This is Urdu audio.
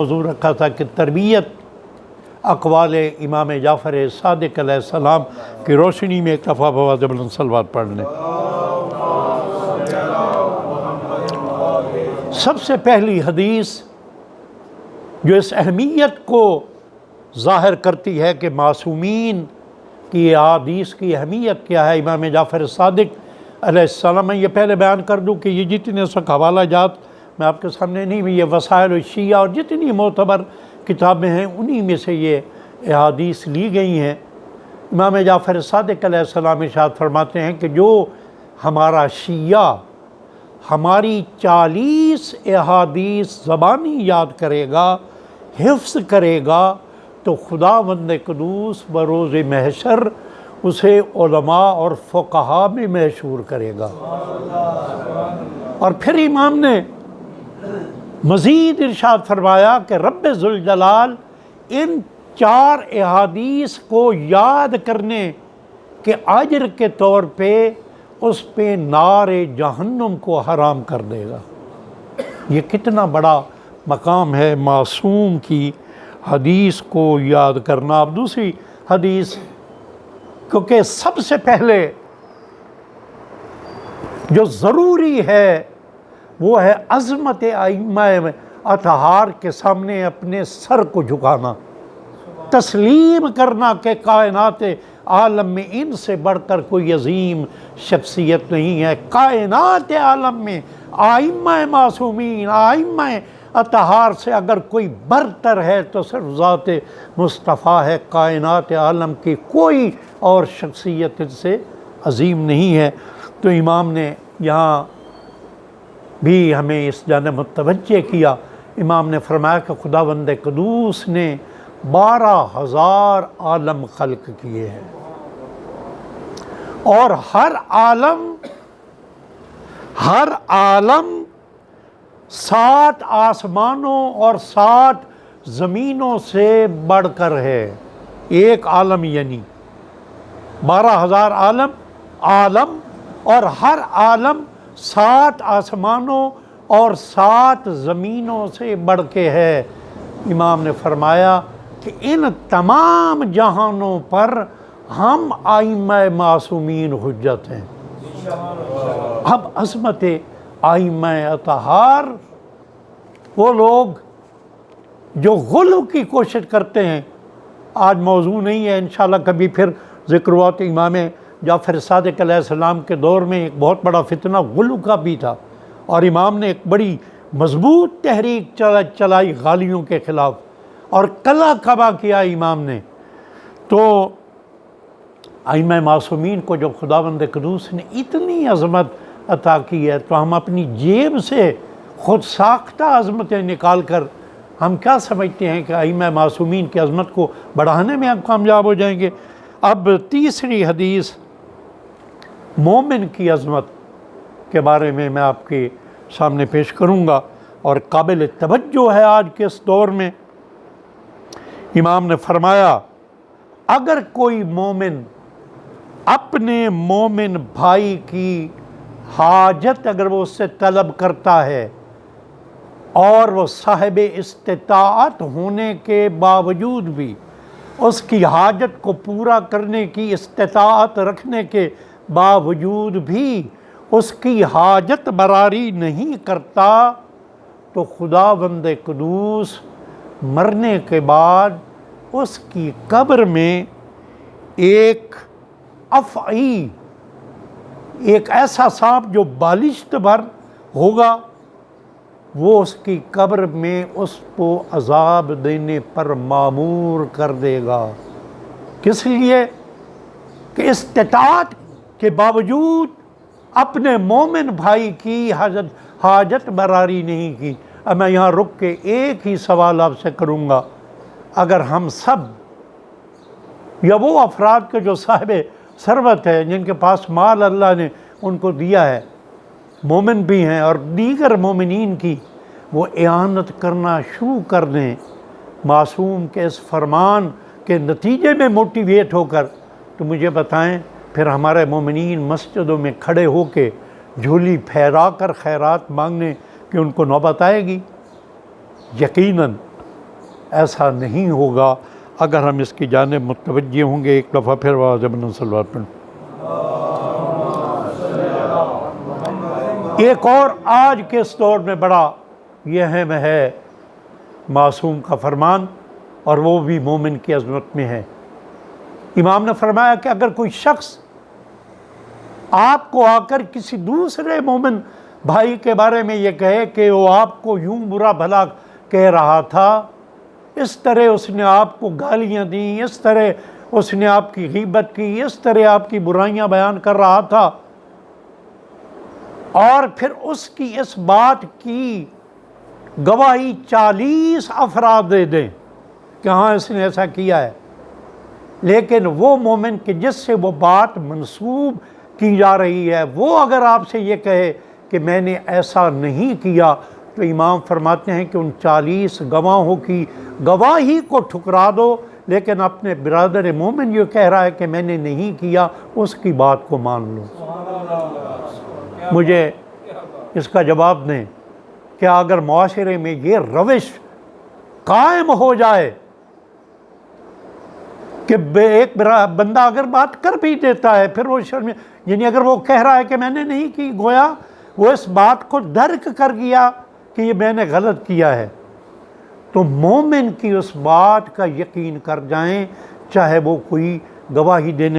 موضوع رکھا تھا کہ تربیت اقوال امام جعفر صادق علیہ السلام کی روشنی میں ایک دفعہ بآواز بلند صلوات پڑھ لیں۔ سب سے پہلی حدیث جو اس اہمیت کو ظاہر کرتی ہے کہ معصومین کی احادیث کی اہمیت کیا ہے، امام جعفر صادق علیہ السلام، میں یہ پہلے بیان کر دوں کہ یہ جتنے سک حوالہ جات میں آپ کے سامنے نہیں، یہ وسائل الشیعہ اور جتنی معتبر کتابیں ہیں انہی میں سے یہ احادیث لی گئی ہیں۔ امام جعفر صادق علیہ السلام ارشاد فرماتے ہیں کہ جو ہمارا شیعہ ہماری 40 احادیث زبانی یاد کرے گا، حفظ کرے گا، تو خداوند قدوس بروز محشر اسے علماء اور فقہاء میں مشہور کرے گا۔ اور پھر امام نے مزید ارشاد فرمایا کہ رب ذوالجلال ان 4 احادیث کو یاد کرنے کے اجر کے طور پہ اس پہ نار جہنم کو حرام کر دے گا۔ یہ کتنا بڑا مقام ہے معصوم کی حدیث کو یاد کرنا۔ اب دوسری حدیث، کیونکہ سب سے پہلے جو ضروری ہے وہ ہے عظمت ائمہ اطہار کے سامنے اپنے سر کو جھکانا، تسلیم کرنا کہ کائنات عالم میں ان سے بڑھ کر کوئی عظیم شخصیت نہیں ہے۔ کائنات عالم میں ائمہ معصومین، ائمہ اطہار سے اگر کوئی برتر ہے تو صرف ذات مصطفیٰ ہے۔ کائنات عالم کی کوئی اور شخصیت ان سے عظیم نہیں ہے۔ تو امام نے یہاں بھی ہمیں اس جانب متوجہ کیا۔ امام نے فرمایا کہ خداوند قدوس نے 12,000 عالم خلق کیے ہیں، اور ہر عالم 7 آسمانوں اور 7 زمینوں سے بڑھ کر ہے۔ ایک عالم یعنی 12,000 عالم اور ہر عالم 7 آسمانوں اور 7 زمینوں سے بڑھ کے ہے۔ امام نے فرمایا کہ ان تمام جہانوں پر ہم ائمہ معصومین حجت ہیں۔ اب عظمت ائمہ اطہار، وہ لوگ جو غلو کی کوشش کرتے ہیں، آج موضوع نہیں ہے، انشاءاللہ کبھی پھر ذکر ہوا۔ تو امام جعفر صادق علیہ السلام کے دور میں ایک بہت بڑا فتنہ غلو کا بھی تھا، اور امام نے ایک بڑی مضبوط تحریک چلائی غالیوں کے خلاف، اور کلا کبا کیا امام نے۔ تو ائمہ معصومین کو جب خداوند قدوس نے اتنی عظمت عطا کی ہے، تو ہم اپنی جیب سے خود ساختہ عظمتیں نکال کر ہم کیا سمجھتے ہیں کہ ائمہ معصومین کی عظمت کو بڑھانے میں ہم کامیاب ہو جائیں گے۔ اب تیسری حدیث مومن کی عظمت کے بارے میں آپ کے سامنے پیش کروں گا، اور قابل توجہ ہے آج کے اس دور میں۔ امام نے فرمایا اگر کوئی مومن اپنے مومن بھائی کی حاجت اگر وہ اس سے طلب کرتا ہے، اور وہ صاحب استطاعت ہونے کے باوجود بھی اس کی حاجت کو پورا کرنے کی استطاعت رکھنے کے باوجود بھی اس کی حاجت براری نہیں کرتا، تو خداوند قدوس مرنے کے بعد اس کی قبر میں ایک افعی، ایک ایسا سانپ جو بالشت بھر ہوگا، وہ اس کی قبر میں اس کو عذاب دینے پر مامور کر دے گا۔ کس لیے؟ کہ استطاعت کے باوجود اپنے مومن بھائی کی حاجت براری نہیں کی۔ اب میں یہاں رک کے ایک ہی سوال آپ سے کروں گا، اگر ہم سب یا وہ افراد کے جو صاحب ثروت ہے، جن کے پاس مال اللہ نے ان کو دیا ہے، مومن بھی ہیں اور دیگر مومنین کی، وہ اعانت کرنا شروع کر دیں معصوم کے اس فرمان کے نتیجے میں موٹیویٹ ہو کر، تو مجھے بتائیں پھر ہمارے مومنین مسجدوں میں کھڑے ہو کے جھولی پھیلا کر خیرات مانگنے کی ان کو نوبت آئے گی؟ یقیناً ایسا نہیں ہوگا اگر ہم اس کی جانب متوجہ ہوں گے۔ ایک دفعہ پھر آواز بلند صلوات پڑھیں۔ ایک اور آج کے اس دور میں بڑا یہ اہم ہے معصوم کا فرمان، اور وہ بھی مومن کی عظمت میں ہے۔ امام نے فرمایا کہ اگر کوئی شخص آپ کو آ کر کسی دوسرے مومن بھائی کے بارے میں یہ کہے کہ وہ آپ کو یوں برا بھلا کہہ رہا تھا، اس طرح اس نے آپ کو گالیاں دیں، اس طرح اس نے آپ کی غیبت کی، اس طرح آپ کی برائیاں بیان کر رہا تھا، اور پھر اس کی اس بات کی گواہی 40 افراد دے دیں کہ ہاں اس نے ایسا کیا ہے، لیکن وہ مومن کہ جس سے وہ بات منسوب کی جا رہی ہے وہ اگر آپ سے یہ کہے کہ میں نے ایسا نہیں کیا، تو امام فرماتے ہیں کہ ان 40 گواہوں کی گواہی کو ٹھکرا دو، لیکن اپنے برادر مومن جو کہہ رہا ہے کہ میں نے نہیں کیا اس کی بات کو مان لو۔ مجھے اس کا جواب دیں کہ اگر معاشرے میں یہ روش قائم ہو جائے کہ ایک بندہ اگر بات کر بھی دیتا ہے پھر وہ یعنی اگر وہ کہہ رہا ہے کہ میں نے نہیں کی، گویا وہ اس بات کو درک کر گیا کہ یہ میں نے غلط کیا ہے، تو مومن کی اس بات کا یقین کر جائیں، چاہے وہ کوئی گواہی دینے